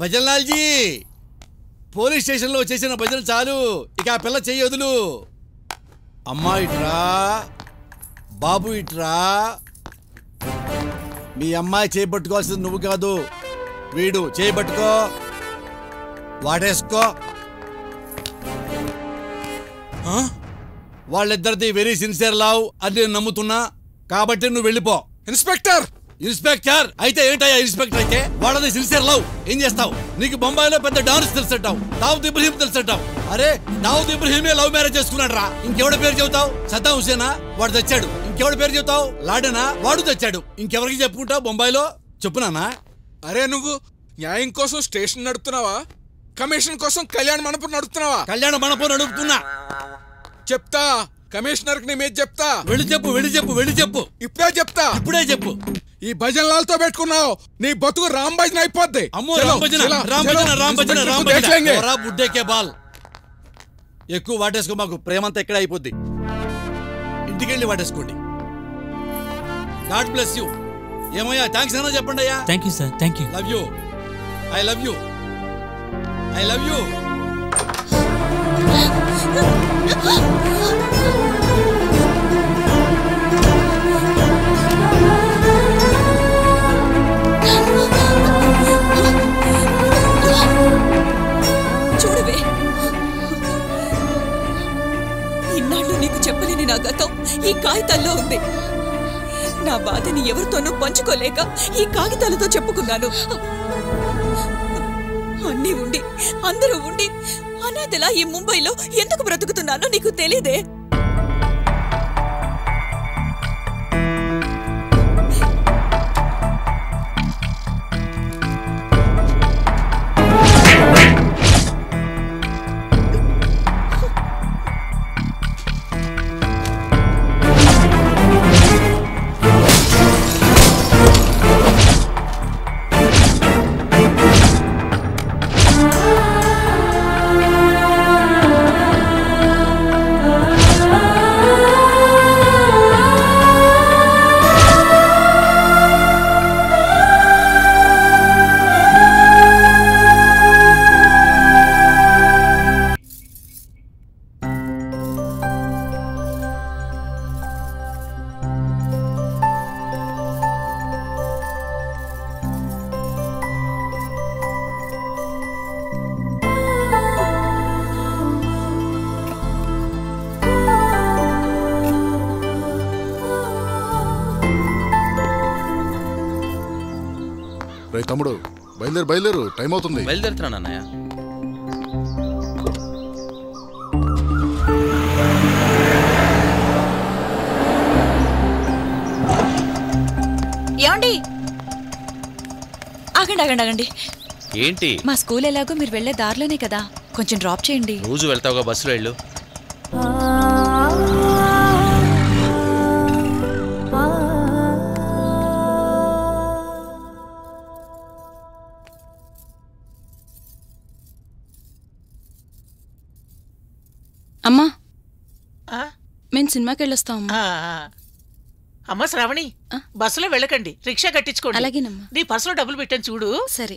భజన్లాల్జీ police స్టేషన్లో చేసిన భజన చాలు, ఇక ఆ పిల్ల చెయ్యి వదులు. అమ్మా ఇట్రా, బాబు ఇట్రా. మీ అమ్మాయి చేపట్టుకోవాల్సింది నువ్వు కాదు, వీడు చేయబట్టుకో, వాడేసుకో. వాళ్ళిద్దరిది వెరీ సిన్సియర్ లవ్ అని నేను నమ్ముతున్నా, కాబట్టి నువ్వు వెళ్ళిపో. ఇన్స్పెక్టర్ ఇన్స్పెక్టర్ అయితే ఏంటయ్యా? ఇన్స్పెక్టర్ అయితే వాళ్ళది సిన్సియర్ లవ్. ఏం చేస్తావు? నీకు బొంబాయిలో పెద్ద డాన్స్ తెలుసంటావు, దావుద్ ఇబ్రహీం తెలుసంటావు. అరే దావుద్ ఇబ్రహీమే లవ్ మ్యారేజ్ చేసుకున్నాడు రా. ఇంకెవడ పేరు చెబుతావు? సద్దాం హుసేనా? వాడు తెచ్చాడు. ఇంకెవడ పేరు చెబుతావు? లాడెనా? వాడు తెచ్చాడు. ఇంకెవరికి చెప్పుకుంటావు బొంబాయిలో? చెప్పునానా? అరే నువ్వు న్యాయం కోసం స్టేషన్ నడుపుతున్నావా, కమిషన్ కోసం కళ్యాణ మండపం నడుపుతున్నావా? కళ్యాణ మండపం నడుపుతున్నా. చెప్తా, కమిషనర్ కి నీ మీద చెప్తా. వెళ్ళి చెప్పు, వెళ్ళి చెప్పు, వెళ్ళి చెప్పు. ఇప్పుడే చెప్తా, ఇప్పుడే చెప్పు. ఈ భజనలాలతో పెట్టుకున్నావు, నీ బతుకు రామ్ భజన అయిపోద్ది. అమ్మో రామ్ భజన, రామ్ భజన, రామ్ భజన, రామ్ భజన. బుడ్డేకే బాల్ ఎక్కువ వాటేసుకో, మాకు ప్రేమంతా ఎక్కడ అయిపోద్ది. ఇంటికెళ్ళి వాటేసుకోండి. God bless you. ఏమయ్యా థ్యాంక్స్ అన్నా చెప్పండి అయ్యా. Thank you sir, thank you. Love you, I love you, I love you. చూడవే, ఇన్నాళ్ళు నీకు చెప్పలేని నా గతం ఈ కాగితాల్లో ఉంది. నా బాధని ఎవరితోనూ పంచుకోలేక ఈ కాగితాలతో చెప్పుకున్నాను. అన్నీ ఉండి, అందరూ ఉండి, అనాథలా ఈ ముంబైలో ఎందుకు బ్రతుకుతున్నానో నీకు తెలీదే. తమ్ముడు బయలుదేరు, బయలుదేరు, టైం అవుతుంది. బయలుదేరుతున్నాను అన్నయ్య. ఏమండి? ఆగండి ఆగండి ఆగండి. ఏంటి? మా స్కూల్ ఎలాగో మీరు వెళ్లే దారిలోనే కదా, కొంచెం డ్రాప్ చేయండి. రోజు వెళ్తావుగా బస్సులో వెళ్ళు. అమ్మా, మేము సినిమాకి వెళ్ళొస్తాం. అమ్మ శ్రావణి, బస్సులో వెళ్ళకండి, రిక్షా కట్టించుకోండి. అలాగేనమ్మా. నీ పర్సులో డబ్బులు పెట్టాను చూడు. సరే.